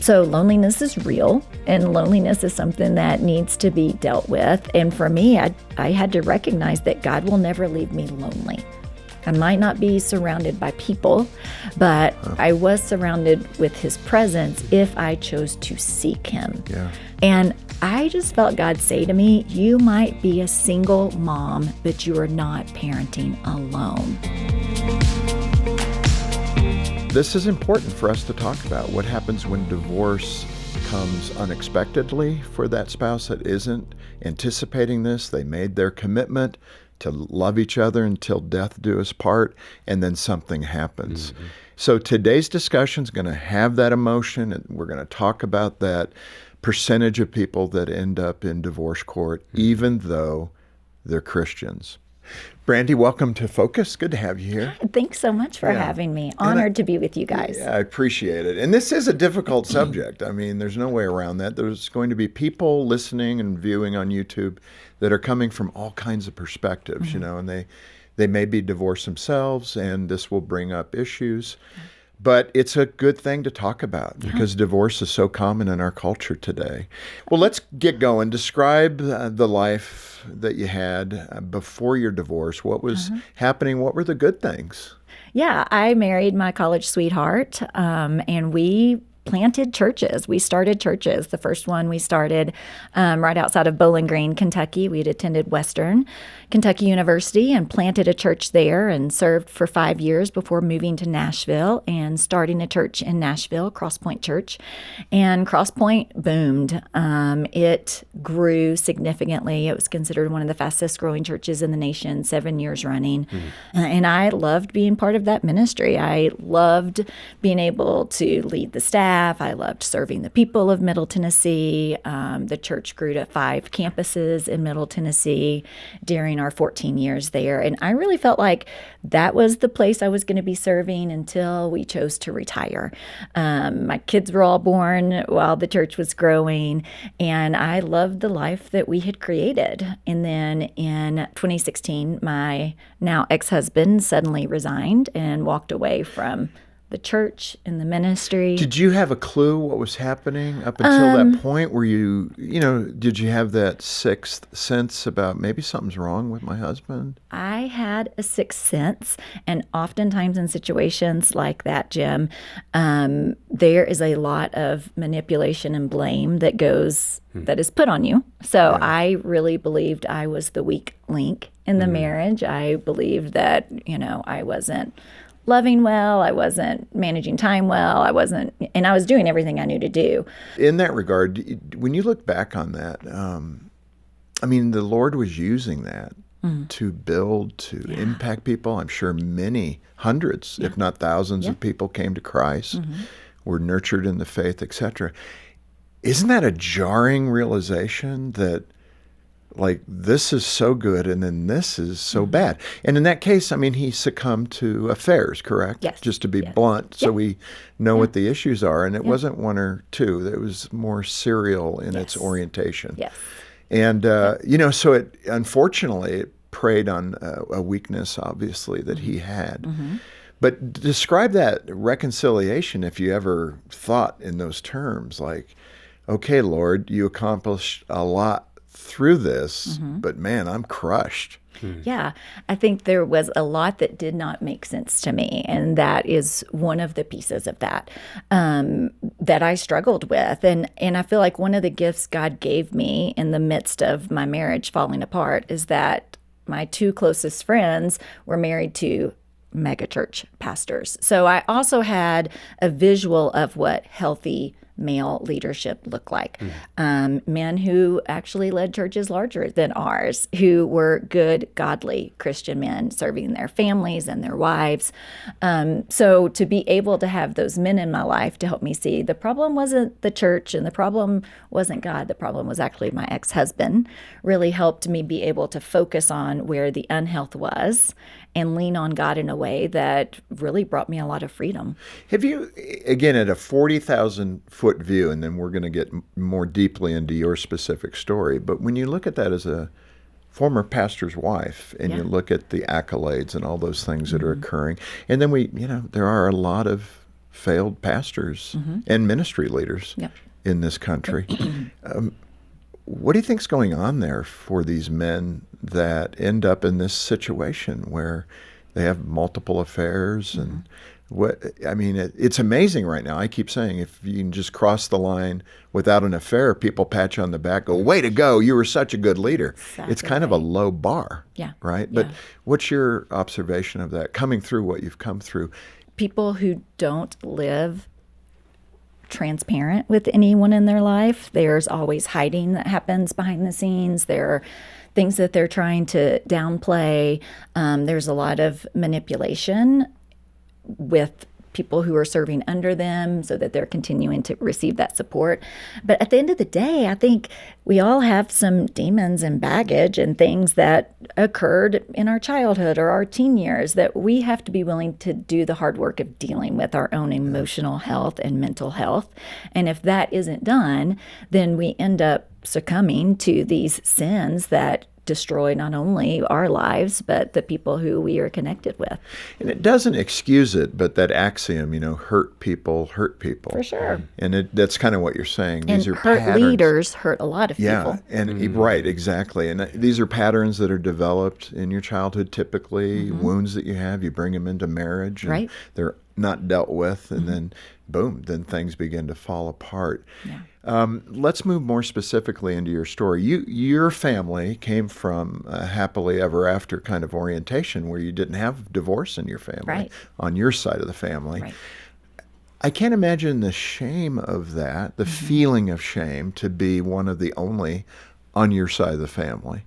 So loneliness is real, and loneliness is something that needs to be dealt with. And for me, I had to recognize that God will never leave me lonely. I might not be surrounded by people, but I was surrounded with his presence if I chose to seek him. Yeah. And I just felt God say to me, you might be a single mom, but you are not parenting alone. This is important for us to talk about. What happens when divorce comes unexpectedly for that spouse that isn't anticipating this? They made their commitment to love each other until death do us part, and then something happens. Mm-hmm. So today's discussion is going to have that emotion, and we're going to talk about that percentage of people that end up in divorce court, even though they're Christians. Brandi, welcome to Focus. Good to have you here. Thanks so much for having me. Honored to be with you guys. Yeah, I appreciate it. And this is a difficult subject. I mean, there's no way around that. There's going to be people listening and viewing on YouTube that are coming from all kinds of perspectives, and they may be divorced themselves, and this will bring up issues. But it's a good thing to talk about because divorce is so common in our culture today. Well, let's get going. Describe the life that you had before your divorce. What was happening? What were the good things? Yeah, I married my college sweetheart, and we planted churches. We started churches. The first one we started right outside of Bowling Green, Kentucky. We'd attended Western Kentucky University and planted a church there and served for 5 years before moving to Nashville and starting a church in Nashville, Crosspoint Church. And Crosspoint boomed. It grew significantly. It was considered one of the fastest growing churches in the nation, 7 years running. And I loved being part of that ministry. I loved being able to lead the staff. I loved serving the people of Middle Tennessee. The church grew to 5 campuses in Middle Tennessee during our 14 years there. And I really felt like that was the place I was going to be serving until we chose to retire. My kids were all born while the church was growing, and I loved the life that we had created. And then in 2016, my now ex-husband suddenly resigned and walked away from the church and the ministry. Did you have a clue what was happening up until that point? Were you, did you have that sixth sense about maybe something's wrong with my husband? I had a sixth sense, and oftentimes in situations like that, Jim, there is a lot of manipulation and blame that is put on you. So I really believed I was the weak link in the marriage. I believed that, I wasn't loving well, I wasn't managing time well, and I was doing everything I knew to do. In that regard, when you look back on that, the Lord was using that to build, to impact people. I'm sure many hundreds, if not thousands of people came to Christ, were nurtured in the faith, etc. Isn't that a jarring realization that this is so good, and then this is so bad? And in that case, he succumbed to affairs, correct? Yes. Just to be blunt, so we know what the issues are. And it wasn't one or two. It was more serial in its orientation. Yes. And, so it, unfortunately, it preyed on a weakness, obviously, that he had. But describe that reconciliation, if you ever thought in those terms, okay, Lord, you accomplished a lot through this, but man, I'm crushed. Yeah, I think there was a lot that did not make sense to me, and that is one of the pieces of that that I struggled with. And I feel like one of the gifts God gave me in the midst of my marriage falling apart is that my 2 closest friends were married to megachurch pastors. So I also had a visual of what healthy male leadership look like. Men who actually led churches larger than ours, who were good, godly Christian men serving their families and their wives. So to be able to have those men in my life to help me see the problem wasn't the church and the problem wasn't God, the problem was actually my ex-husband, really helped me be able to focus on where the unhealth was and lean on God in a way that really brought me a lot of freedom. Have you, again, at a 40,000-foot view, and then we're going to get more deeply into your specific story, but when you look at that as a former pastor's wife, and you look at the accolades and all those things that are occurring, and then there are a lot of failed pastors and ministry leaders Yep. in this country. What do you think's going on there for these men that end up in this situation where they have multiple affairs? And it's amazing right now. I keep saying if you can just cross the line without an affair, people pat you on the back, go, way to go, you were such a good leader. Exactly it's kind of a low bar, Yeah. right? Yeah. But what's your observation of that coming through what you've come through? People who don't live transparent with anyone in their life. There's always hiding that happens behind the scenes. There are things that they're trying to downplay. There's a lot of manipulation with people who are serving under them so that they're continuing to receive that support. But at the end of the day, I think we all have some demons and baggage and things that occurred in our childhood or our teen years that we have to be willing to do the hard work of dealing with our own emotional health and mental health. And if that isn't done, then we end up succumbing to these sins that destroy not only our lives, but the people who we are connected with. And it doesn't excuse it, but that axiom, hurt people. For sure. And that's kind of what you're saying. These And are hurt patterns. leaders hurt a lot of Yeah, people. and right, exactly. And these are patterns that are developed in your childhood typically, wounds that you have, you bring them into marriage, and Right. they're not dealt with, and then boom, then things begin to fall apart. Yeah. Let's move more specifically into your story. Your family came from a happily ever after kind of orientation where you didn't have divorce in your family, Right. on your side of the family. Right. I can't imagine the shame of that, the feeling of shame to be one of the only on your side of the family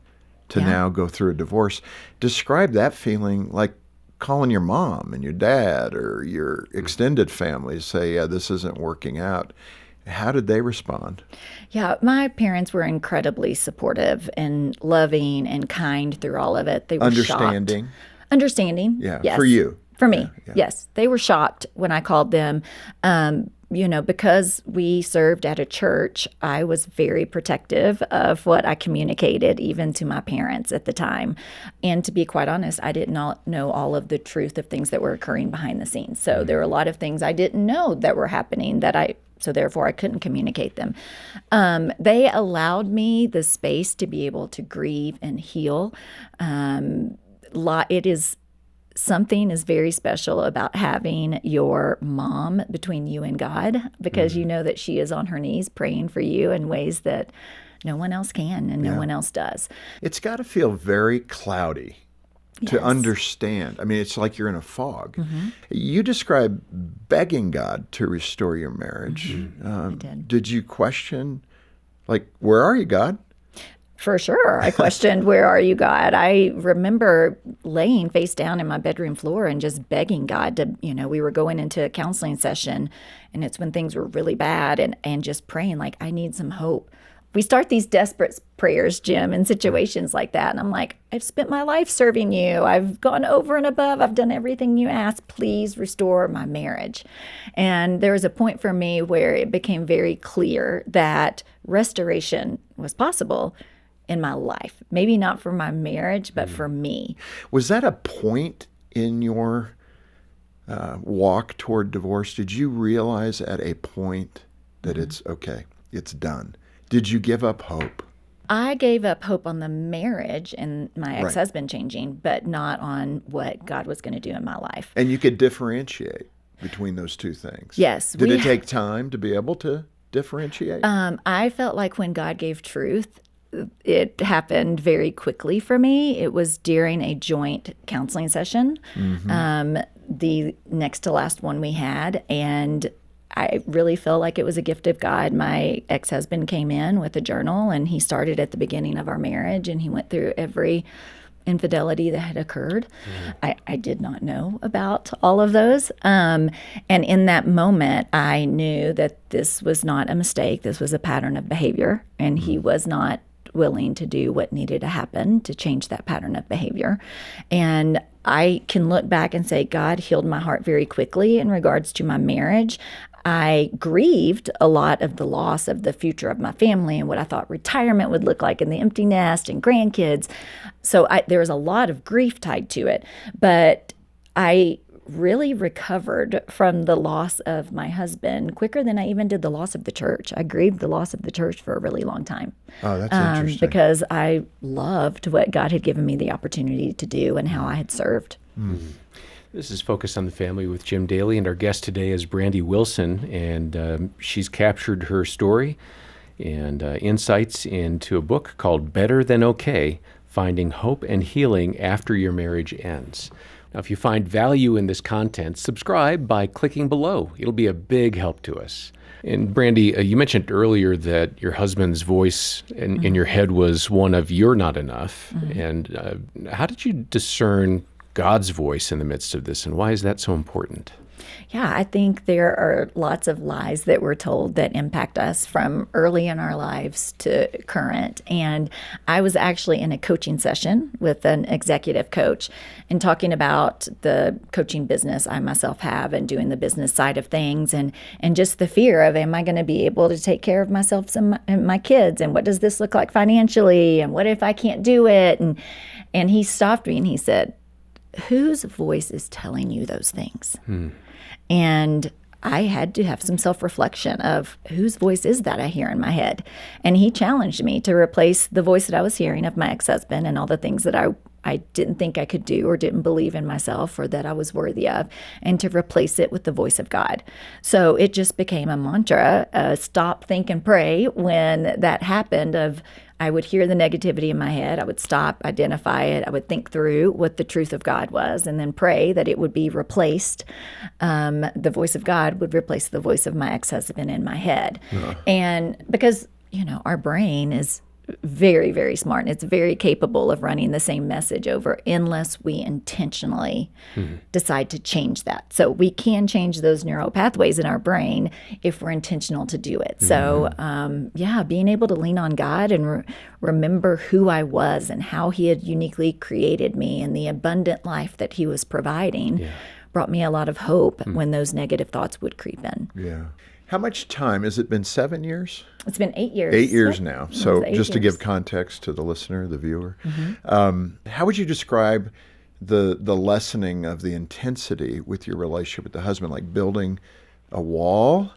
to Yeah. now go through a divorce. Describe that feeling, like calling your mom and your dad or your extended family to say, yeah, this isn't working out. How did they respond? Yeah, my parents were incredibly supportive and loving and kind through all of it. They were Understanding. shocked. Understanding. Yeah, Yes. for you. For me, Yeah. yes. They were shocked when I called them. Because we served at a church, I was very protective of what I communicated, even to my parents at the time. And to be quite honest, I did not know all of the truth of things that were occurring behind the scenes. So there were a lot of things I didn't know that were happening so therefore I couldn't communicate them. They allowed me the space to be able to grieve and heal. Something is very special about having your mom between you and God, because you know that she is on her knees praying for you in ways that no one else can and no one else does. It's got to feel very cloudy to Yes. understand. I mean, it's like you're in a fog. You describe begging God to restore your marriage. I did. Did you question, like, where are you, God? For sure. I questioned, where are you, God? I remember laying face down in my bedroom floor and just begging God to, we were going into a counseling session, and it's when things were really bad, and just praying like, I need some hope. We start these desperate prayers, Jim, in situations like that. And I'm like, I've spent my life serving you. I've gone over and above. I've done everything you asked. Please restore my marriage. And there was a point for me where it became very clear that restoration was possible in my life. Maybe not for my marriage, but for me. Was that a point in your walk toward divorce? Did you realize at a point that it's okay, it's done? Did you give up hope? I gave up hope on the marriage and my ex-husband changing, but not on what God was going to do in my life. And you could differentiate between those two things. Yes. Did it take time to be able to differentiate? I felt like when God gave truth, it happened very quickly for me. It was during a joint counseling session, the next to last one we had, and I really felt like it was a gift of God. My ex-husband came in with a journal, and he started at the beginning of our marriage, and he went through every infidelity that had occurred. I did not know about all of those. And in that moment, I knew that this was not a mistake. This was a pattern of behavior, and he was not willing to do what needed to happen to change that pattern of behavior. And I can look back and say, God healed my heart very quickly in regards to my marriage. I grieved a lot of the loss of the future of my family and what I thought retirement would look like, and the empty nest and grandkids. So there was a lot of grief tied to it. But I really recovered from the loss of my husband quicker than I even did the loss of the church. I grieved the loss of the church for a really long time. Oh, that's interesting. Because I loved what God had given me the opportunity to do and how I had served. Mm-hmm. This is Focus on the Family with Jim Daly, and our guest today is Brandi Wilson, and she's captured her story and insights into a book called Better Than Okay, Finding Hope and Healing After Your Marriage Ends. Now, if you find value in this content, subscribe by clicking below. It'll be a big help to us. And Brandi, you mentioned earlier that your husband's voice in your head was one of "you're not enough." Mm-hmm. And how did you discern God's voice in the midst of this, and why is that so important? Yeah, I think there are lots of lies that we're told that impact us from early in our lives to current. And I was actually in a coaching session with an executive coach and talking about the coaching business I myself have and doing the business side of things and just the fear of, am I going to be able to take care of myself and my kids? And what does this look like financially? And what if I can't do it? And he stopped me and he said, whose voice is telling you those things? And I had to have some self-reflection of whose voice is that I hear in my head. And he challenged me to replace the voice that I was hearing of my ex-husband and all the things that I didn't think I could do or didn't believe in myself or that I was worthy of, and to replace it with the voice of God. So it just became a mantra, stop, think, and pray when that happened of I would hear the negativity in my head. I would stop, identify it. I would think through what the truth of God was and then pray that it would be replaced. The voice of God would replace the voice of my ex-husband in my head. And because, our brain is very, very smart and it's very capable of running the same message over unless we intentionally decide to change that. So we can change those neural pathways in our brain if we're intentional to do it. So being able to lean on God and remember who I was and how he had uniquely created me and the abundant life that he was providing brought me a lot of hope when those negative thoughts would creep in. Yeah. How much time? Has it been 7 years? It's been 8 years. 8 years now. So just to years. give context to the listener, the viewer, how would you describe the lessening of the intensity with your relationship with the husband? Like building a wall?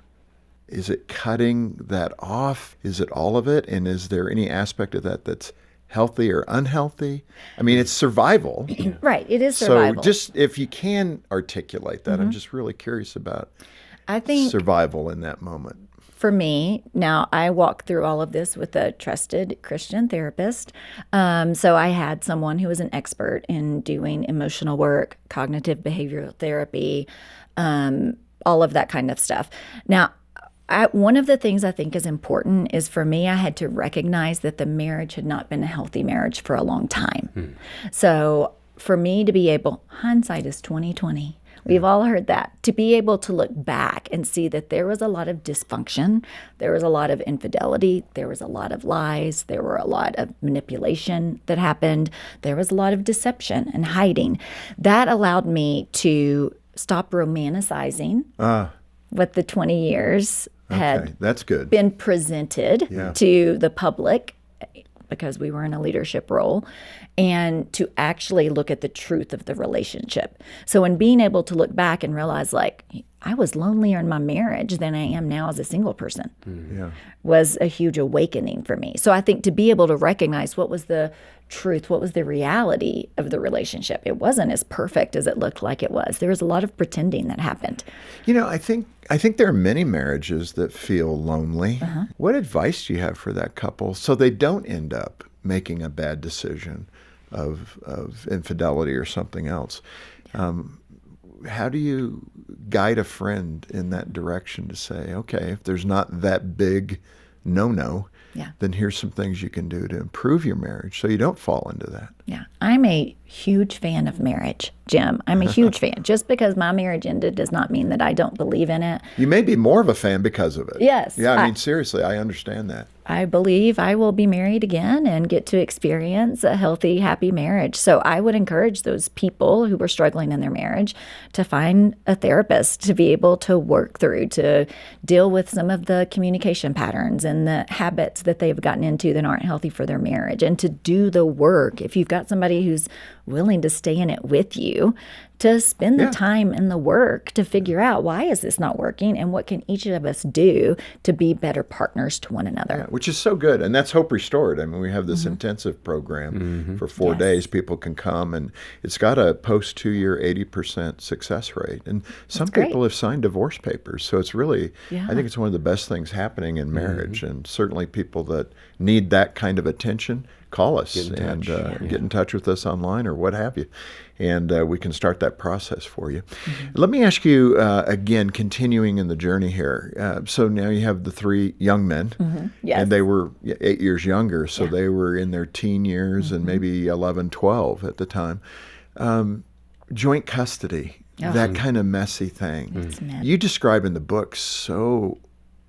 Is it cutting that off? Is it all of it? And is there any aspect of that that's healthy or unhealthy? I mean, it's survival. Right. It is survival. So just if you can articulate that, I'm just really curious about I think survival in that moment. For me, now I walk through all of this with a trusted Christian therapist. So I had someone who was an expert in doing emotional work, cognitive behavioral therapy, all of that kind of stuff. Now, one of the things I think is important is for me, I had to recognize that the marriage had not been a healthy marriage for a long time. So for me to be able, hindsight is 20/20. We've all heard that. To be able to look back and see that there was a lot of dysfunction, there was a lot of infidelity, there was a lot of lies, there were a lot of manipulation that happened, there was a lot of deception and hiding. That allowed me to stop romanticizing what the 20 years had that's good. been presented to the public because we were in a leadership role, and to actually look at the truth of the relationship. So in being able to look back and realize, like, I was lonelier in my marriage than I am now as a single person was a huge awakening for me. So I think to be able to recognize what was the truth, what was the reality of the relationship. It wasn't as perfect as it looked like it was. There was a lot of pretending that happened. I think there are many marriages that feel lonely. What advice do you have for that couple so they don't end up making a bad decision of infidelity or something else? How do you guide a friend in that direction to say, okay, if there's not that big no-no, then here's some things you can do to improve your marriage so you don't fall into that? Yeah, I'm a huge fan of marriage, Jim. I'm a huge fan. Just because my marriage ended does not mean that I don't believe in it. You may be more of a fan because of it. Yes. Yeah, I mean, seriously, I understand that. I believe I will be married again and get to experience a healthy, happy marriage. So I would encourage those people who were struggling in their marriage to find a therapist to be able to work through, to deal with some of the communication patterns and the habits that they've gotten into that aren't healthy for their marriage, and to do the work. If you've got somebody who's willing to stay in it with you, to spend the Yeah. time and the work to figure out why is this not working and what can each of us do to be better partners to one another. Yeah, which is so good. And that's Hope Restored. I mean, we have this intensive program for 4 Yes. days. People can come, and it's got a post 2-year 80% success rate. And some great. people have signed divorce papers. So it's really, Yeah. I think it's one of the best things happening in marriage. And certainly people that need that kind of attention, call us Get in and touch. get in touch with us online or what have you. And we can start that process for you. Let me ask you, again, continuing in the journey here. So now you have the 3 young men, Yes. and they were 8 years younger, so they were in their teen years and maybe 11, 12 at the time. Joint custody, that kind of messy thing. It's messy. You describe in the book so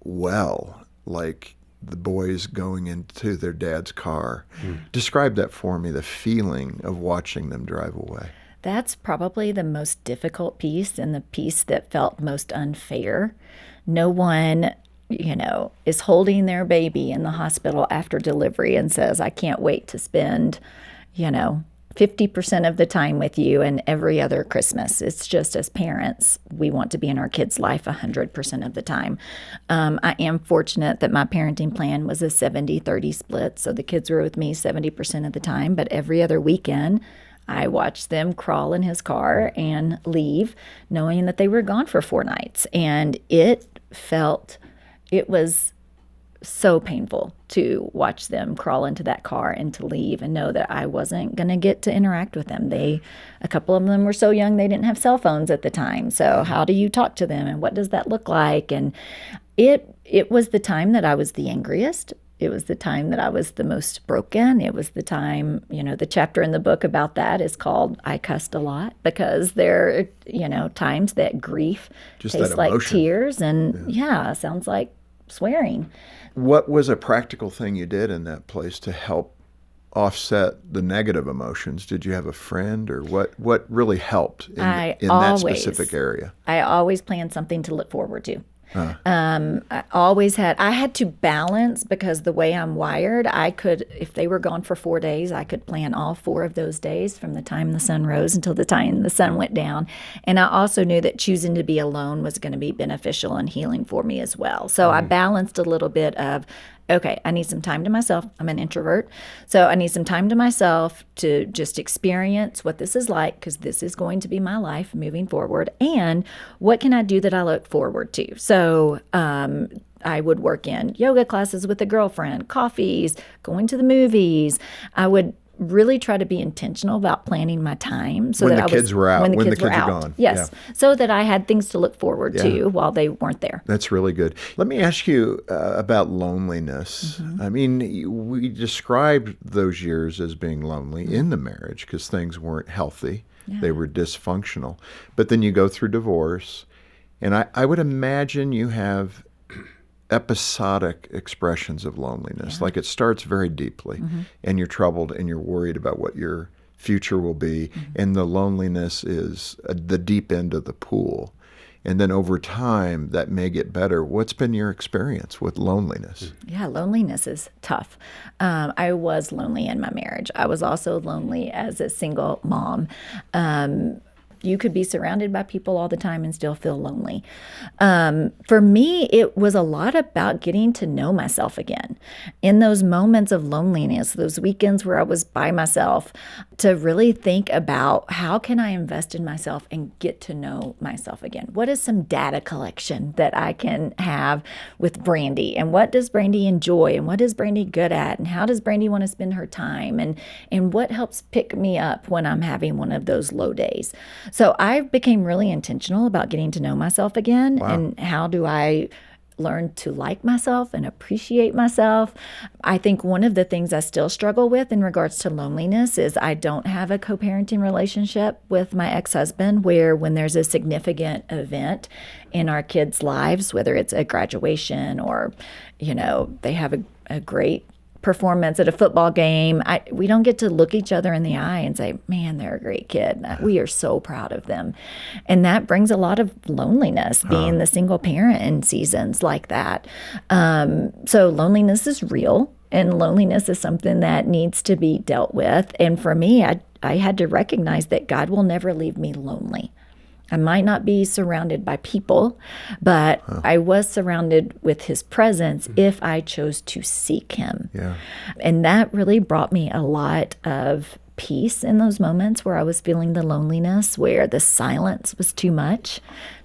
well, like the boys going into their dad's car. Describe that for me, the feeling of watching them drive away. That's probably the most difficult piece and the piece that felt most unfair. No one, is holding their baby in the hospital after delivery and says, I can't wait to spend, 50% of the time with you and every other Christmas. It's just as parents, we want to be in our kids' life 100% of the time. I am fortunate that my parenting plan was a 70-30 split. So the kids were with me 70% of the time, but every other weekend, I watched them crawl in his car and leave, knowing that they were gone for 4 nights. And it was so painful to watch them crawl into that car and to leave and know that I wasn't going to get to interact with them. A couple of them were so young, they didn't have cell phones at the time. So how do you talk to them and what does that look like? And it was the time that I was the angriest. It was the time that I was the most broken. It was the time, the chapter in the book about that is called I Cussed a Lot, because there are, times that grief Just tastes that like emotion. tears and sounds like swearing. What was a practical thing you did in that place to help offset the negative emotions? Did you have a friend, or what really helped in that specific area? I always planned something to look forward to. I had to balance, because the way I'm wired, if they were gone for 4 days, I could plan all 4 of those days from the time the sun rose until the time the sun went down. And I also knew that choosing to be alone was going to be beneficial and healing for me as well. So I balanced a little bit of, okay, I need some time to myself. I'm an introvert. So I need some time to myself to just experience what this is like, because this is going to be my life moving forward. And what can I do that I look forward to? So I would work in yoga classes with a girlfriend, coffees, going to the movies. I would really try to be intentional about planning my time so When that the kids were out, when the when the kids were kids are out. gone. Yes, so that I had things to look forward to while they weren't there. That's really good. Let me ask you about loneliness. I mean, we described those years as being lonely in the marriage because things weren't healthy. They were dysfunctional. But then you go through divorce, and I would imagine you have episodic expressions of loneliness. Like it starts very deeply, and you're troubled and you're worried about what your future will be, and the loneliness is the deep end of the pool. And then over time, that may get better. What's been your experience with loneliness? Yeah, loneliness is tough. I was lonely in my marriage. I was also lonely as a single mom. You could be surrounded by people all the time and still feel lonely. For me, it was a lot about getting to know myself again. In those moments of loneliness, those weekends where I was by myself, to really think about how can I invest in myself and get to know myself again? What is some data collection that I can have with Brandi? And what does Brandi enjoy? And what is Brandi good at? And how does Brandi want to spend her time? And what helps pick me up when I'm having one of those low days? So I became really intentional about getting to know myself again. And how do I learn to like myself and appreciate myself? I think one of the things I still struggle with in regards to loneliness is I don't have a co-parenting relationship with my ex-husband, where when there's a significant event in our kids' lives, whether it's a graduation or, they have a great performance at a football game, we don't get to look each other in the eye and say, man, they're a great kid. We are so proud of them. And that brings a lot of loneliness, being the single parent in seasons like that. So loneliness is real. And loneliness is something that needs to be dealt with. And for me, I had to recognize that God will never leave me lonely. I might not be surrounded by people, but I was surrounded with his presence if I chose to seek him. Yeah. And that really brought me a lot of peace in those moments where I was feeling the loneliness, where the silence was too much,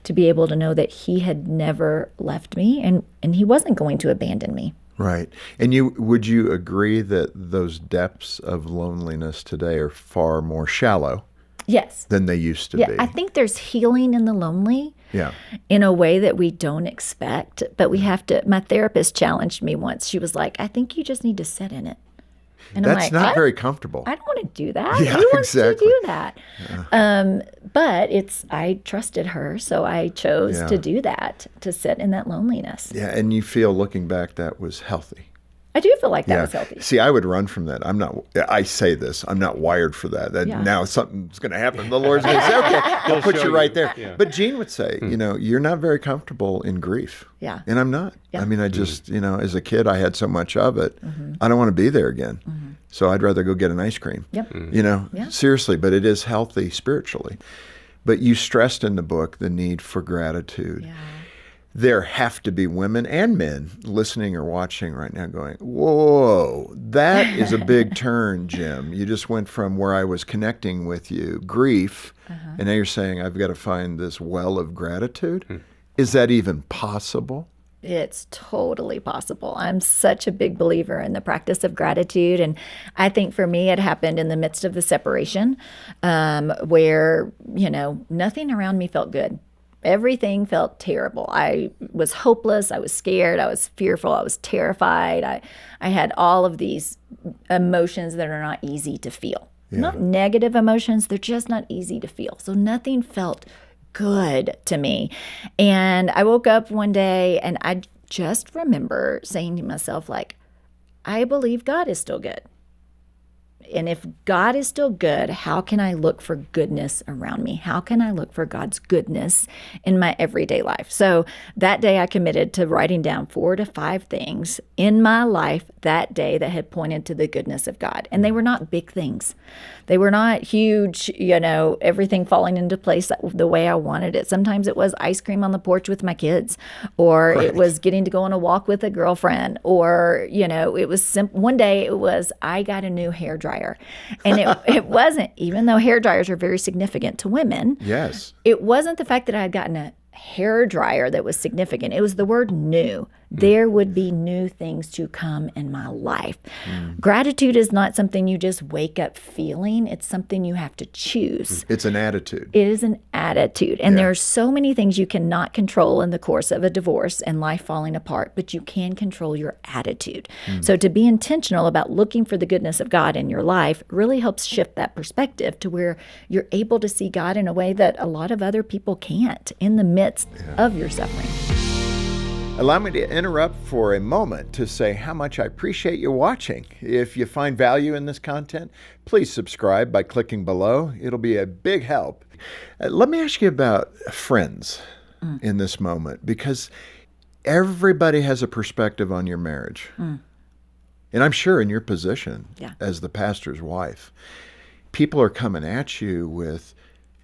to be able to know that he had never left me and he wasn't going to abandon me. Right. And would you agree that those depths of loneliness today are far more shallow Yes. than they used to Yeah, be? I think there's healing in the lonely Yeah. in a way that we don't expect, but we have to. My therapist challenged me once. She was like, I think you just need to sit in it. And That's I'm like, not very comfortable. I don't want to do that. Yeah, Who wants exactly. to do that? But I trusted her, so I chose Yeah. to do that, to sit in that loneliness. Yeah, and you feel looking back that was healthy. I do feel like that was healthy. See, I would run from that. I say this, I'm not wired for that. Yeah. Now something's going to happen. The Lord's going to say, okay, I'll put show you right you. there. Yeah. But Jean would say, you're not very comfortable in grief. Yeah. And I'm not. Yeah. I mean, I just, as a kid, I had so much of it. I don't want to be there again. So I'd rather go get an ice cream. Yep. Yeah. Seriously, but it is healthy spiritually. But you stressed in the book the need for gratitude. Yeah. There have to be women and men listening or watching right now going, whoa, that is a big turn, Jim. You just went from where I was connecting with you, grief, and now you're saying I've got to find this well of gratitude. Is that even possible? It's totally possible. I'm such a big believer in the practice of gratitude. And I think for me, it happened in the midst of the separation where, nothing around me felt good. Everything felt terrible. I was hopeless. I was scared. I was fearful. I was terrified. I had all of these emotions that are not easy to feel. Yeah. Not negative emotions. They're just not easy to feel. So nothing felt good to me. And I woke up one day and I just remember saying to myself, like, I believe God is still good. And if God is still good, how can I look for goodness around me? How can I look for God's goodness in my everyday life? So that day I committed to writing down 4 to 5 things in my life that day that had pointed to the goodness of God. And they were not big things. They were not huge, everything falling into place the way I wanted it. Sometimes it was ice cream on the porch with my kids, or it was getting to go on a walk with a girlfriend, or, it was one day it was, I got a new hair dryer. And it wasn't, even though hair dryers are very significant to women, Yes. it wasn't the fact that I had gotten a hair dryer that was significant. It was the word new. There would be new things to come in my life. Gratitude is not something you just wake up feeling. It's something you have to choose. It's an attitude. It is an attitude. And there are so many things you cannot control in the course of a divorce and life falling apart, but you can control your attitude. So to be intentional about looking for the goodness of God in your life really helps shift that perspective to where you're able to see God in a way that a lot of other people can't in the midst of your suffering. Allow me to interrupt for a moment to say how much I appreciate you watching. If you find value in this content, please subscribe by clicking below. It'll be a big help. Let me ask you about friends in this moment, because everybody has a perspective on your marriage. And I'm sure in your position as the pastor's wife, people are coming at you with,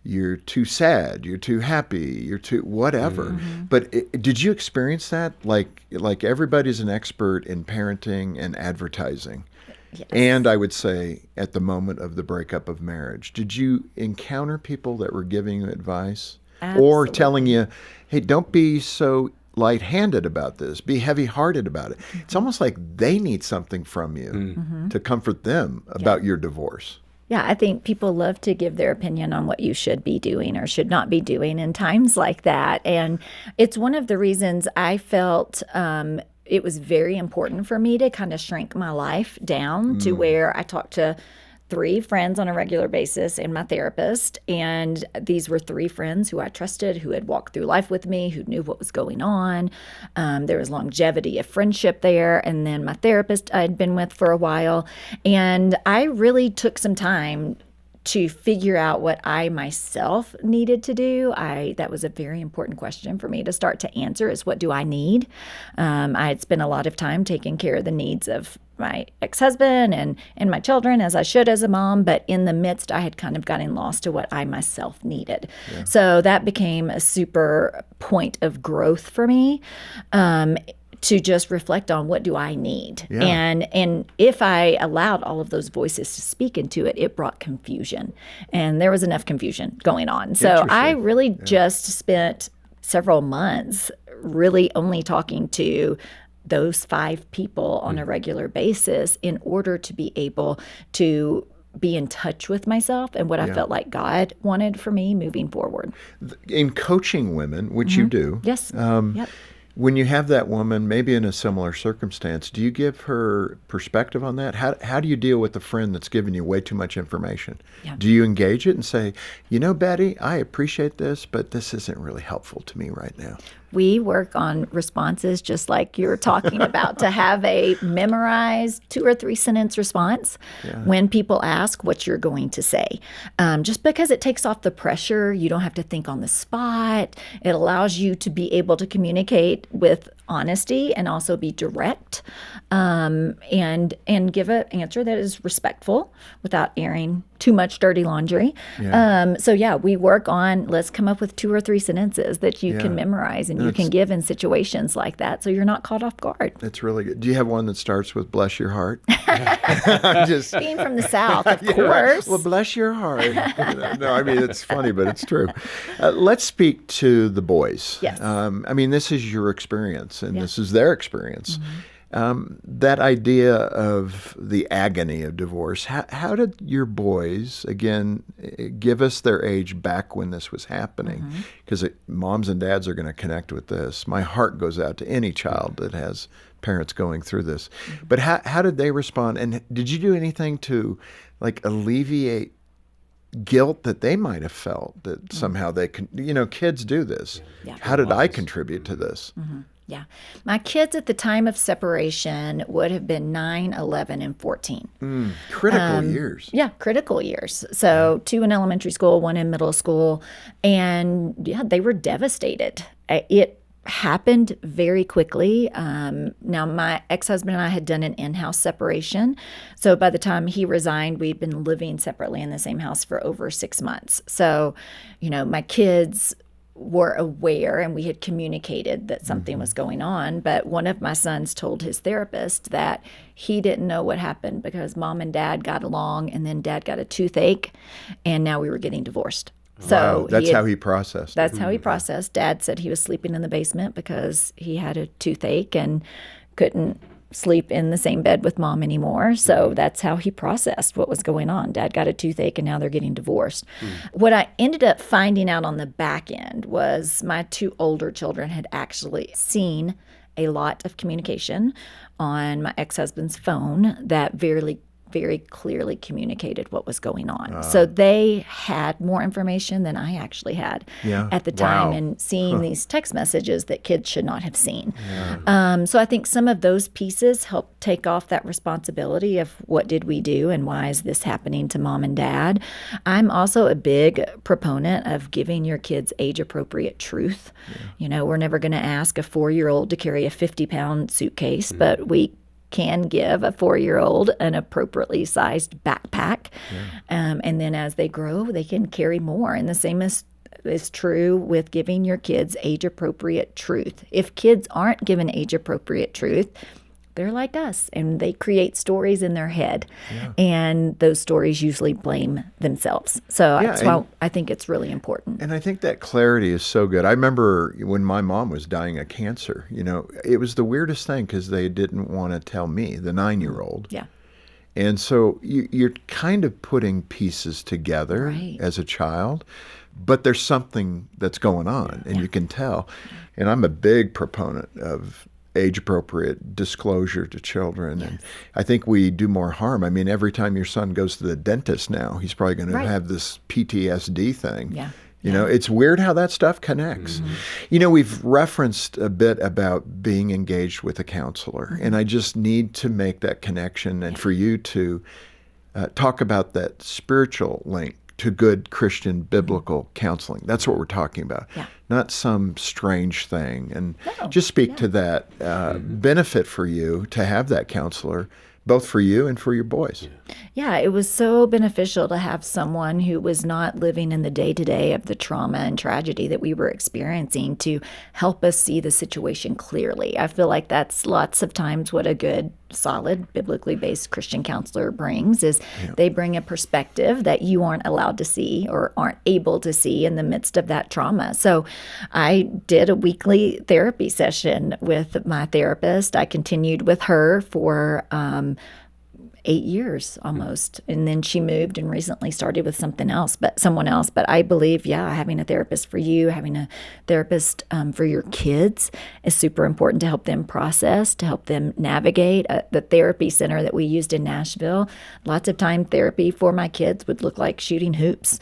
you're too sad, you're too happy, you're too whatever. But did you experience that? Like everybody's an expert in parenting and advertising. Yes. And I would say at the moment of the breakup of marriage, did you encounter people that were giving you advice? Or telling you, hey, don't be so light-handed about this, be heavy-hearted about it? It's almost like they need something from you to comfort them about your divorce. Yeah, I think people love to give their opinion on what you should be doing or should not be doing in times like that. And it's one of the reasons I felt it was very important for me to kind of shrink my life down to where I talked to 3 friends on a regular basis and my therapist. And these were 3 friends who I trusted, who had walked through life with me, who knew what was going on. There was longevity of friendship there. And then my therapist I'd been with for a while. And I really took some time to figure out what I myself needed to do. That was a very important question for me to start to answer, is what do I need? I had spent a lot of time taking care of the needs of my ex-husband and my children as I should as a mom, but in the midst, I had kind of gotten lost to what I myself needed. Yeah. So that became a super point of growth for me. To just reflect on what do I need. Yeah. And if I allowed all of those voices to speak into it, it brought confusion. And there was enough confusion going on. So I really just spent several months really only talking to those 5 people on a regular basis in order to be able to be in touch with myself and what I felt like God wanted for me moving forward. In coaching women, which you do. Yes. When you have that woman, maybe in a similar circumstance, do you give her perspective on that? How do you deal with a friend that's giving you way too much information? Yeah. Do you engage it and say, Betty, I appreciate this, but this isn't really helpful to me right now? We work on responses just like you're talking about, to have a memorized 2 or 3 sentence response when people ask what you're going to say. Just because it takes off the pressure, you don't have to think on the spot. It allows you to be able to communicate with honesty and also be direct, and give an answer that is respectful without airing too much dirty laundry. So we work on, let's come up with 2 or 3 sentences that you can memorize and you can give in situations like that, so you're not caught off guard. That's really good. Do you have one that starts with "bless your heart"? Just being from the South, of course. Well, bless your heart. No, I mean, it's funny, but it's true. Let's speak to the boys. Yes. This is your experience, and this is their experience. That idea of the agony of divorce, how did your boys, again, give us their age back when this was happening? Because moms and dads are going to connect with this. My heart goes out to any child that has parents going through this. But how did they respond? And did you do anything to alleviate guilt that they might have felt that somehow they can, kids do this. Yeah. How did I contribute to this? Yeah. My kids at the time of separation would have been 9, 11, and 14. Critical years. Yeah, critical years. So 2 in elementary school, 1 in middle school. And they were devastated. It happened very quickly. Now, my ex-husband and I had done an in-house separation. So by the time he resigned, we'd been living separately in the same house for over 6 months. So, my kids were aware and we had communicated that something was going on. But one of my sons told his therapist that he didn't know what happened because mom and dad got along and then dad got a toothache and now we were getting divorced. So that's how he processed. That's how he processed. Dad said he was sleeping in the basement because he had a toothache and couldn't sleep in the same bed with mom anymore. So that's how he processed what was going on. Dad got a toothache and now they're getting divorced. What I ended up finding out on the back end was my 2 older children had actually seen a lot of communication on my ex-husband's phone that very clearly communicated what was going on. So they had more information than I actually had at the time, and seeing these text messages that kids should not have seen. So I think some of those pieces help take off that responsibility of what did we do and why is this happening to mom and dad. I'm also a big proponent of giving your kids age-appropriate truth. We're never going to ask a 4-year-old to carry a 50-pound suitcase, but we can give a 4-year-old an appropriately sized backpack. And then as they grow, they can carry more. And the same is true with giving your kids age-appropriate truth. If kids aren't given age-appropriate truth, they're like us, and they create stories in their head. And those stories usually blame themselves. So that's why I think it's really important. And I think that clarity is so good. I remember when my mom was dying of cancer, it was the weirdest thing because they didn't want to tell me, the 9-year-old. And so you're kind of putting pieces together as a child, but there's something that's going on, and you can tell. And I'm a big proponent of age-appropriate disclosure to children. And I think we do more harm. I mean, every time your son goes to the dentist now, he's probably going to have this PTSD thing. It's weird how that stuff connects. We've referenced a bit about being engaged with a counselor, and I just need to make that connection and for you to talk about that spiritual link to good Christian biblical counseling. That's what we're talking about, not some strange thing. And just speak to that benefit for you to have that counselor, both for you and for your boys. Yeah, it was so beneficial to have someone who was not living in the day-to-day of the trauma and tragedy that we were experiencing to help us see the situation clearly. I feel like that's lots of times what a good, solid, biblically based Christian counselor brings is they bring a perspective that you aren't allowed to see or aren't able to see in the midst of that trauma. So I did a weekly therapy session with my therapist. I continued with her for 8 years almost. And then she moved and recently started with someone else. But I believe, having a therapist for you, having a therapist for your kids is super important to help them process, to help them navigate. The therapy center that we used in Nashville, lots of time therapy for my kids would look like shooting hoops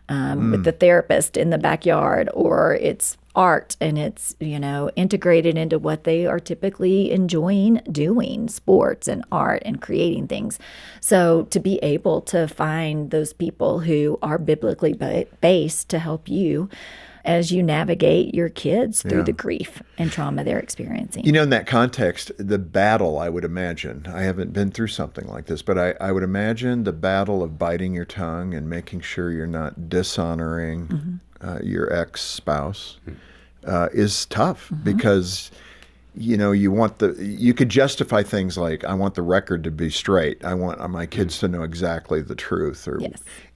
with the therapist in the backyard, or it's art and it's, integrated into what they are typically enjoying doing, sports and art and creating things. So to be able to find those people who are biblically based to help you as you navigate your kids through the grief and trauma they're experiencing. In that context, the battle, I would imagine, I haven't been through something like this, but I would imagine the battle of biting your tongue and making sure you're not dishonoring your ex-spouse is tough because you could justify things like, I want the record to be straight. I want my kids to know exactly the truth, or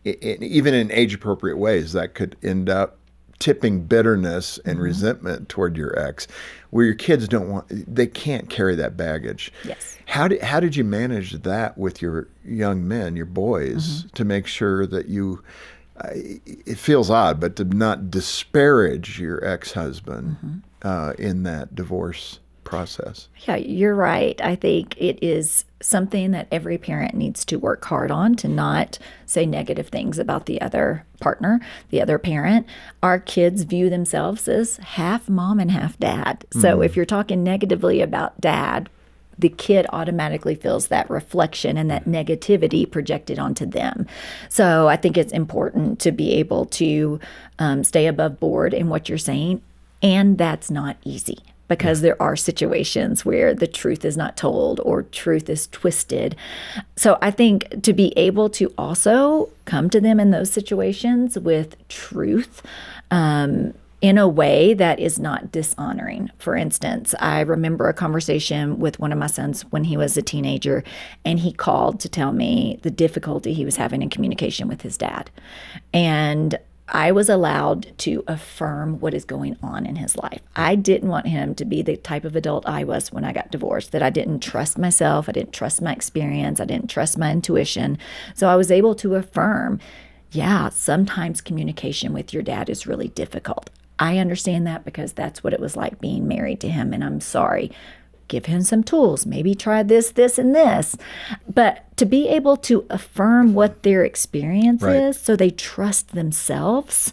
even in age-appropriate ways that could end up tipping bitterness and resentment toward your ex, where your kids they can't carry that baggage. Yes. How did you manage that with your young men, your boys, to make sure that you, it feels odd, but to not disparage your ex-husband in that divorce process? Yeah, you're right. I think it is something that every parent needs to work hard on, to not say negative things about the other partner, the other parent. Our kids view themselves as half mom and half dad. So if you're talking negatively about dad, the kid automatically feels that reflection and that negativity projected onto them. So I think it's important to be able to stay above board in what you're saying. And that's not easy, because there are situations where the truth is not told or truth is twisted. So I think to be able to also come to them in those situations with truth in a way that is not dishonoring. For instance, I remember a conversation with one of my sons when he was a teenager, and he called to tell me the difficulty he was having in communication with his dad. And I was allowed to affirm what is going on in his life. I didn't want him to be the type of adult I was when I got divorced, that I didn't trust myself, I didn't trust my experience, I didn't trust my intuition. So I was able to affirm, sometimes communication with your dad is really difficult. I understand that because that's what it was like being married to him, and I'm sorry. Give him some tools, maybe try this, this, and this. But to be able to affirm what their experience is so they trust themselves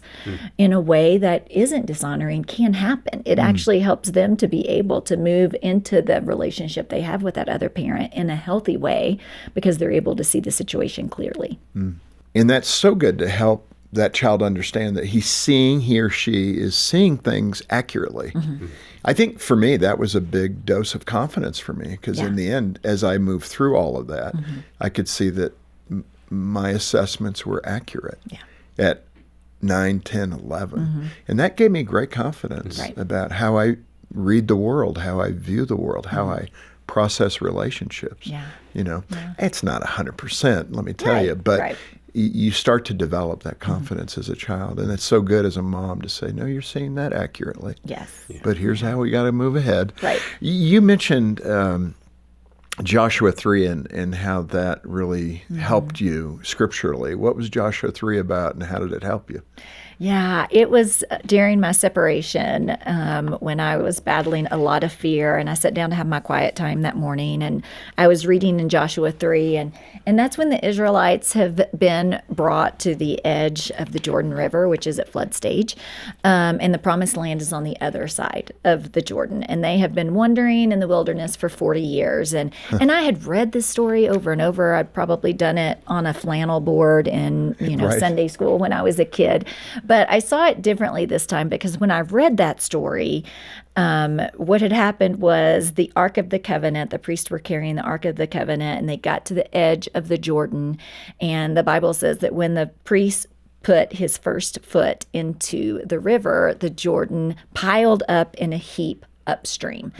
in a way that isn't dishonoring can happen. It actually helps them to be able to move into the relationship they have with that other parent in a healthy way, because they're able to see the situation clearly. And that's so good to help that child understand that he or she is seeing things accurately. I think for me, that was a big dose of confidence for me, because in the end, as I moved through all of that, I could see that my assessments were accurate at 9, 10, 11. And that gave me great confidence about how I read the world, how I view the world, how I process relationships. It's not 100%, let me tell you, but you start to develop that confidence as a child. And it's so good as a mom to say, no, you're seeing that accurately. Yes. But here's how we got to move ahead. Right. You mentioned Joshua 3 and how that really helped you scripturally. What was Joshua 3 about, and how did it help you? Yeah, it was during my separation when I was battling a lot of fear, and I sat down to have my quiet time that morning, and I was reading in Joshua 3, and that's when the Israelites have been brought to the edge of the Jordan River, which is at flood stage, and the Promised Land is on the other side of the Jordan, and they have been wandering in the wilderness for 40 years, and I had read this story over and over. I'd probably done it on a flannel board in Sunday school when I was a kid. But I saw it differently this time because when I read that story, what had happened was the Ark of the Covenant, the priests were carrying the Ark of the Covenant, and they got to the edge of the Jordan. And the Bible says that when the priest put his first foot into the river, the Jordan piled up in a heap upstream.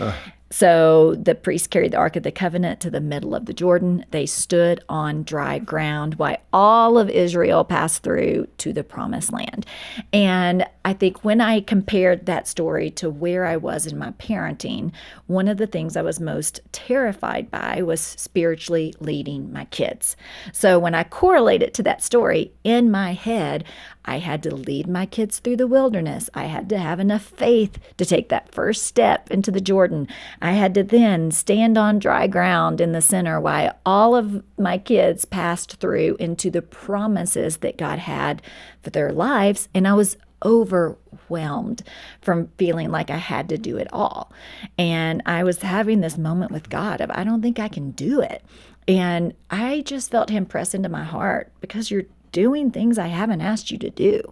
So the priests carried the Ark of the Covenant to the middle of the Jordan. They stood on dry ground while all of Israel passed through to the promised land. And I think when I compared that story to where I was in my parenting, one of the things I was most terrified by was spiritually leading my kids. So when I correlate it to that story in my head, I had to lead my kids through the wilderness. I had to have enough faith to take that first step into the Jordan. I had to then stand on dry ground in the center while all of my kids passed through into the promises that God had for their lives. And I was overwhelmed from feeling like I had to do it all. And I was having this moment with God of, I don't think I can do it. And I just felt him press into my heart, because you're doing things I haven't asked you to do.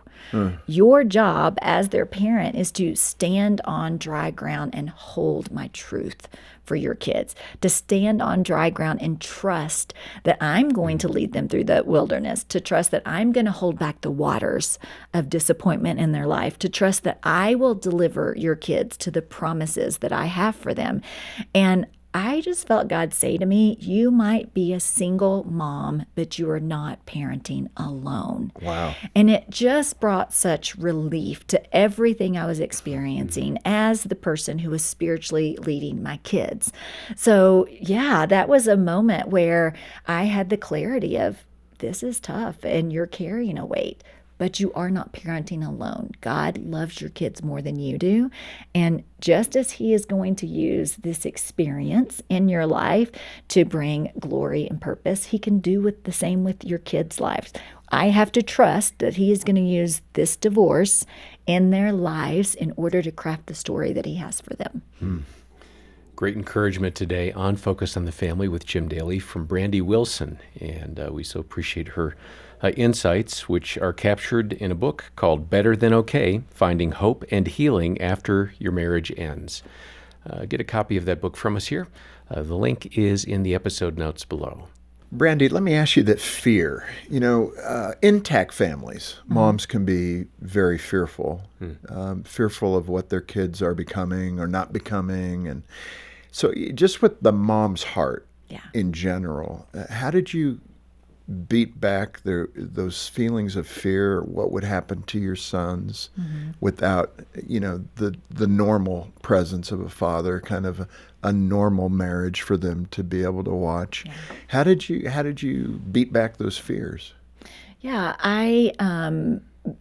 Your job as their parent is to stand on dry ground and hold my truth for your kids, to stand on dry ground and trust that I'm going to lead them through the wilderness, to trust that I'm going to hold back the waters of disappointment in their life, to trust that I will deliver your kids to the promises that I have for them. And I just felt God say to me, you might be a single mom, but you are not parenting alone. Wow. And it just brought such relief to everything I was experiencing as the person who was spiritually leading my kids. So yeah, that was a moment where I had the clarity of, this is tough and you're carrying a weight, but you are not parenting alone. God loves your kids more than you do. And just as he is going to use this experience in your life to bring glory and purpose, he can do the same with your kids' lives. I have to trust that he is going to use this divorce in their lives in order to craft the story that he has for them. Great encouragement today on Focus on the Family with Jim Daly from Brandi Wilson. And we so appreciate her insights, which are captured in a book called Better Than Okay, Finding Hope and Healing After Your Marriage Ends. Get a copy of that book from us here. The link is in the episode notes below. Brandi, let me ask you that fear. Intact families, moms can be very fearful, fearful of what their kids are becoming or not becoming. And so just with the mom's heart in general, how did you beat back those feelings of fear, what would happen to your sons without, the normal presence of a father, kind of a normal marriage for them to be able to watch? Yeah. How did you beat back those fears? Yeah,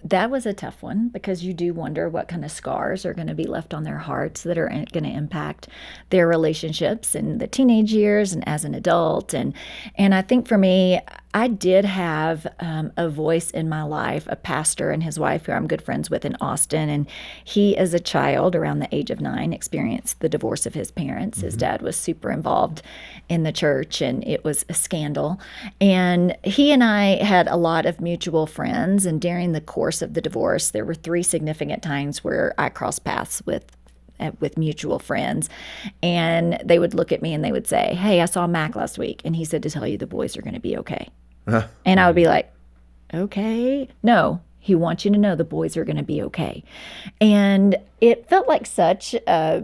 that was a tough one, because you do wonder what kind of scars are going to be left on their hearts that are going to impact their relationships in the teenage years and as an adult. And I think for me, I did have a voice in my life, a pastor and his wife who I'm good friends with in Austin. And he, as a child around the age of 9, experienced the divorce of his parents. His dad was super involved in the church, and it was a scandal. And he and I had a lot of mutual friends. And during the course of the divorce, there were 3 significant times where I crossed paths with mutual friends, and they would look at me and they would say, "Hey, I saw Mac last week, and he said to tell you the boys are going to be okay." And I would be like, "Okay, no, he wants you to know the boys are going to be okay." And it felt like such a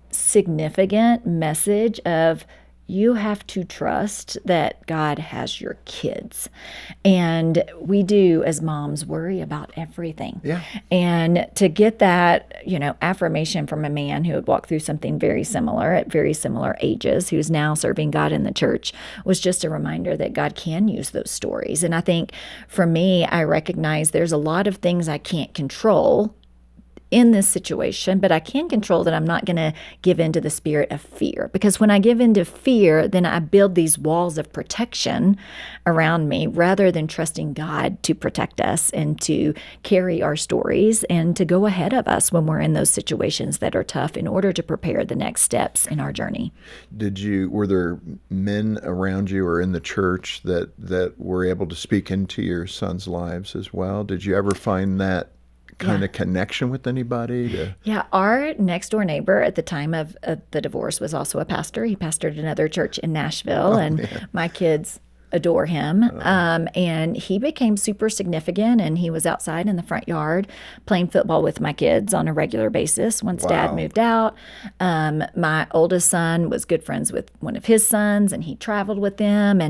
significant message of, you have to trust that God has your kids. And we do, as moms, worry about everything. Yeah. And to get that, affirmation from a man who had walked through something very similar at very similar ages, who's now serving God in the church, was just a reminder that God can use those stories. And I think for me, I recognize there's a lot of things I can't control in this situation, but I can control that I'm not going to give in to the spirit of fear. Because when I give in to fear, then I build these walls of protection around me rather than trusting God to protect us and to carry our stories and to go ahead of us when we're in those situations that are tough in order to prepare the next steps in our journey. Were there men around you or in the church that were able to speak into your sons' lives as well? Did you ever find that kind of connection with anybody? Yeah, our next door neighbor at the time of the divorce was also a pastor. He pastored another church in Nashville, my kids adore him. And he became super significant, and he was outside in the front yard playing football with my kids on a regular basis once Dad moved out. My oldest son was good friends with one of his sons, and he traveled with them.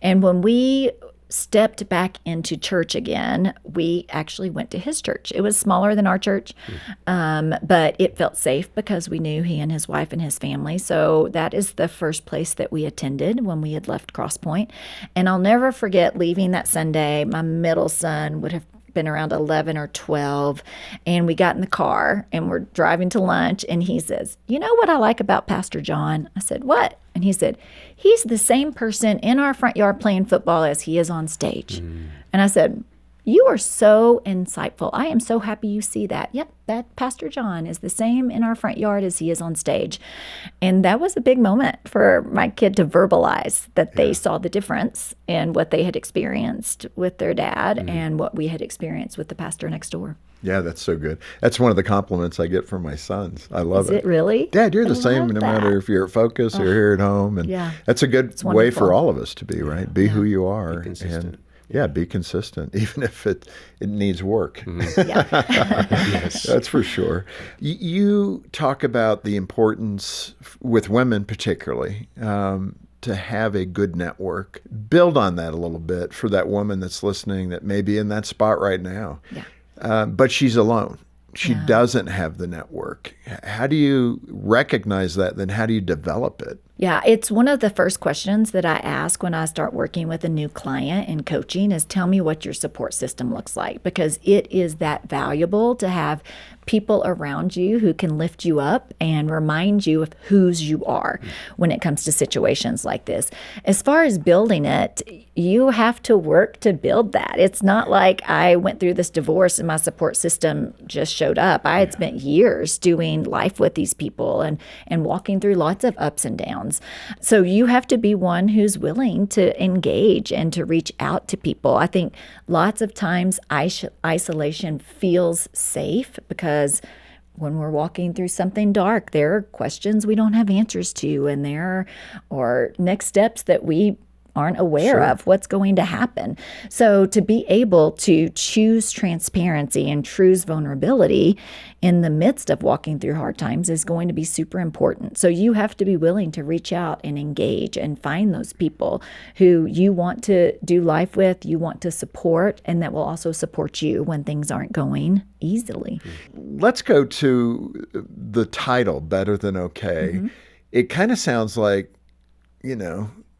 And when we stepped back into church again, we actually went to his church. It was smaller than our church, but it felt safe because we knew he and his wife and his family. So that is the first place that we attended when we had left Cross Point. And I'll never forget leaving that Sunday. My middle son would have been around 11 or 12, and we got in the car and we're driving to lunch, and he says, "You know what I like about Pastor John?" I said, "What?" And he said, "He's the same person in our front yard playing football as he is on stage." And I said, "You are so insightful. I am so happy you see that." Yep, that Pastor John is the same in our front yard as he is on stage. And that was a big moment for my kid to verbalize that they saw the difference in what they had experienced with their dad and what we had experienced with the pastor next door. Yeah, that's so good. That's one of the compliments I get from my sons. I love it. Is it really? Dad, you're the same no matter if you're at Focus or here at home. And that's a good way for all of us to be, right? Be who you are. Be consistent. And be consistent, even if it needs work. Yes. That's for sure. You talk about the importance, with women particularly, to have a good network. Build on that a little bit for that woman that's listening that may be in that spot right now. But she's alone. She doesn't have the network. How do you recognize that? Then how do you develop it? Yeah, it's one of the first questions that I ask when I start working with a new client in coaching is, tell me what your support system looks like, because it is that valuable to have people around you who can lift you up and remind you of whose you are when it comes to situations like this. As far as building it, you have to work to build that. It's not like I went through this divorce and my support system just showed up. I had spent years doing life with these people and walking through lots of ups and downs. So you have to be one who's willing to engage and to reach out to people. I think lots of times isolation feels safe because when we're walking through something dark, there are questions we don't have answers to, and there are next steps that we aren't aware of what's going to happen. So to be able to choose transparency and choose vulnerability in the midst of walking through hard times is going to be super important. So you have to be willing to reach out and engage and find those people who you want to do life with, you want to support, and that will also support you when things aren't going easily. Let's go to the title, Better Than Okay. It kind of sounds like,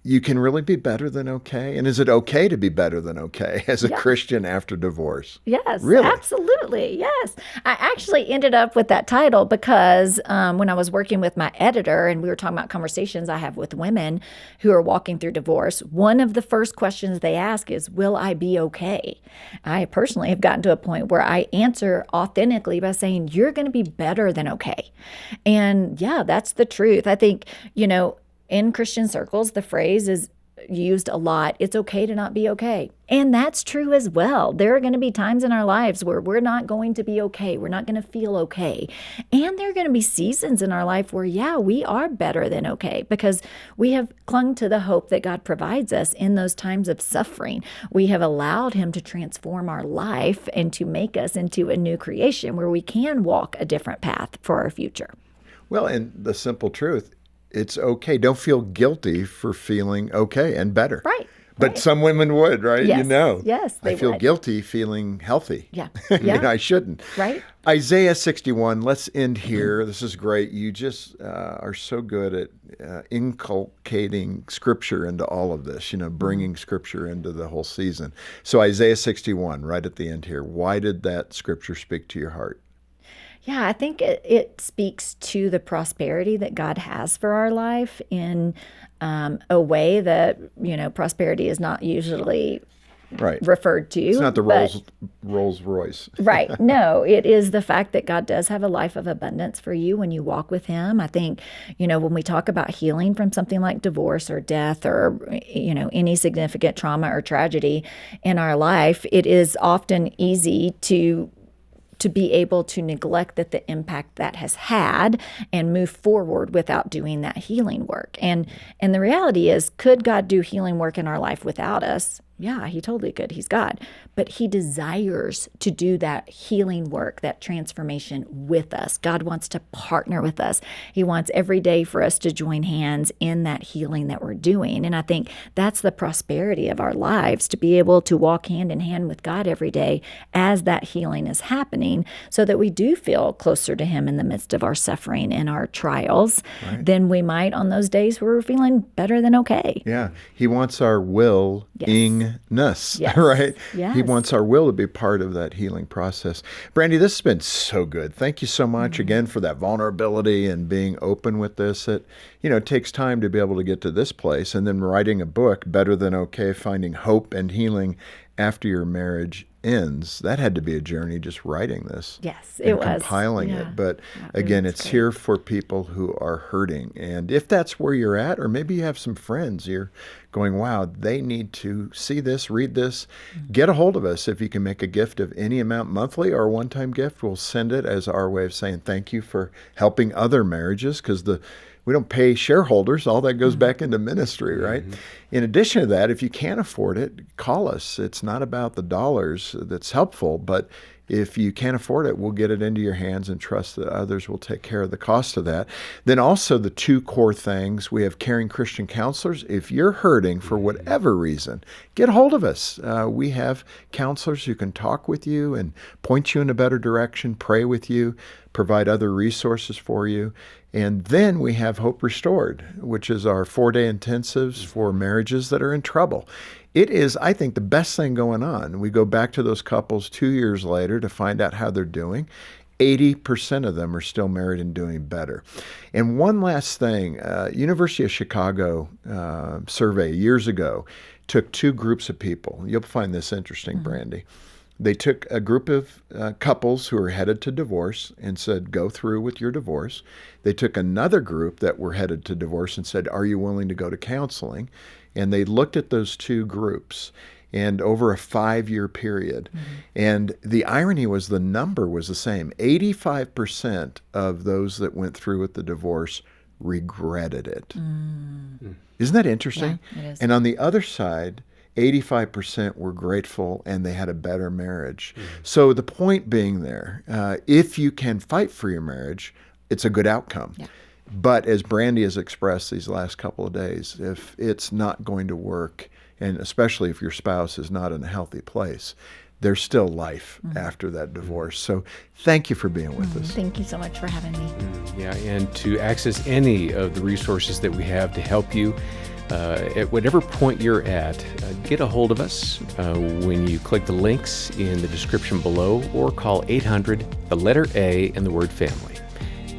you can really be better than okay? And is it okay to be better than okay as a Christian after divorce? Yes, really? Absolutely. Yes. I actually ended up with that title because when I was working with my editor and we were talking about conversations I have with women who are walking through divorce, one of the first questions they ask is, will I be okay? I personally have gotten to a point where I answer authentically by saying, you're going to be better than okay. And that's the truth. I think, in Christian circles, the phrase is used a lot. It's okay to not be okay. And that's true as well. There are going to be times in our lives where we're not going to be okay. We're not going to feel okay. And there are going to be seasons in our life where, we are better than okay because we have clung to the hope that God provides us in those times of suffering. We have allowed Him to transform our life and to make us into a new creation where we can walk a different path for our future. Well, and the simple truth, it's okay. Don't feel guilty for feeling okay and better. Right. But some women would, right? Yes. Yes, they I feel would. Guilty feeling healthy. Yeah. I shouldn't. Right. Isaiah 61, let's end here. This is great. You just are so good at inculcating Scripture into all of this, bringing Scripture into the whole season. So Isaiah 61, right at the end here. Why did that Scripture speak to your heart? Yeah, I think it speaks to the prosperity that God has for our life in a way that, prosperity is not usually Right. referred to. It's not the but- Rolls Royce. Right. No, it is the fact that God does have a life of abundance for you when you walk with Him. I think, when we talk about healing from something like divorce or death or, any significant trauma or tragedy in our life, it is often easy to be able to neglect the impact that has had and move forward without doing that healing work. And the reality is, could God do healing work in our life without us? Yeah, He totally could. He's God. But He desires to do that healing work, that transformation with us. God wants to partner with us. He wants every day for us to join hands in that healing that we're doing. And I think that's the prosperity of our lives, to be able to walk hand in hand with God every day as that healing is happening, so that we do feel closer to Him in the midst of our suffering and our trials than we might on those days where we're feeling better than okay. Yeah. He wants our willingness, Yes. right? Yes. He wants our will to be part of that healing process. Brandi, this has been so good. Thank you so much again for that vulnerability and being open with this. It takes time to be able to get to this place, and then writing a book, Better Than Okay, Finding Hope and Healing After Your Marriage Ends. That had to be a journey, just writing this. Yes, and it was. compiling Yeah. it. But Yeah, again, was it's great. here for people who are hurting. And if that's where you're at, or maybe you have some friends you're going, wow, they need to see this, read this, get a hold of us. If you can make a gift of any amount monthly or a one-time gift, we'll send it as our way of saying thank you for helping other marriages, because we don't pay shareholders. All that goes back into ministry, right? In addition to that, if you can't afford it, call us. It's not about the dollars that's helpful, but if you can't afford it, we'll get it into your hands and trust that others will take care of the cost of that. Then also the two core things, we have caring Christian counselors. If you're hurting for whatever reason, get a hold of us. We have counselors who can talk with you and point you in a better direction, pray with you, provide other resources for you. And then we have Hope Restored, which is our 4-day intensives for marriages that are in trouble. It is, I think, the best thing going on. We go back to those couples 2 years later to find out how they're doing. 80% of them are still married and doing better. And one last thing, University of Chicago survey years ago took two groups of people. You'll find this interesting, Brandi. They took a group of couples who were headed to divorce and said, go through with your divorce. They took another group that were headed to divorce and said, are you willing to go to counseling? And they looked at those two groups and over a 5-year period. And the irony was the number was the same. 85% of those that went through with the divorce regretted it. Isn't that interesting? Yeah, it is. And on the other side, 85% were grateful and they had a better marriage. So the point being there, if you can fight for your marriage, it's a good outcome. Yeah. But as Brandi has expressed these last couple of days, if it's not going to work, and especially if your spouse is not in a healthy place, there's still life after that divorce. So thank you for being with us. Thank you so much for having me. Yeah, and to access any of the resources that we have to help you at whatever point you're at, get a hold of us when you click the links in the description below, or call 800, the letter A, and the word family.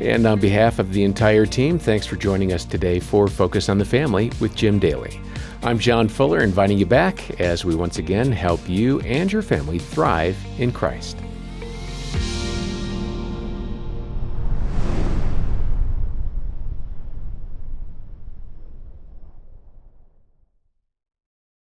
And on behalf of the entire team, thanks for joining us today for Focus on the Family with Jim Daly. I'm John Fuller, inviting you back as we once again help you and your family thrive in Christ.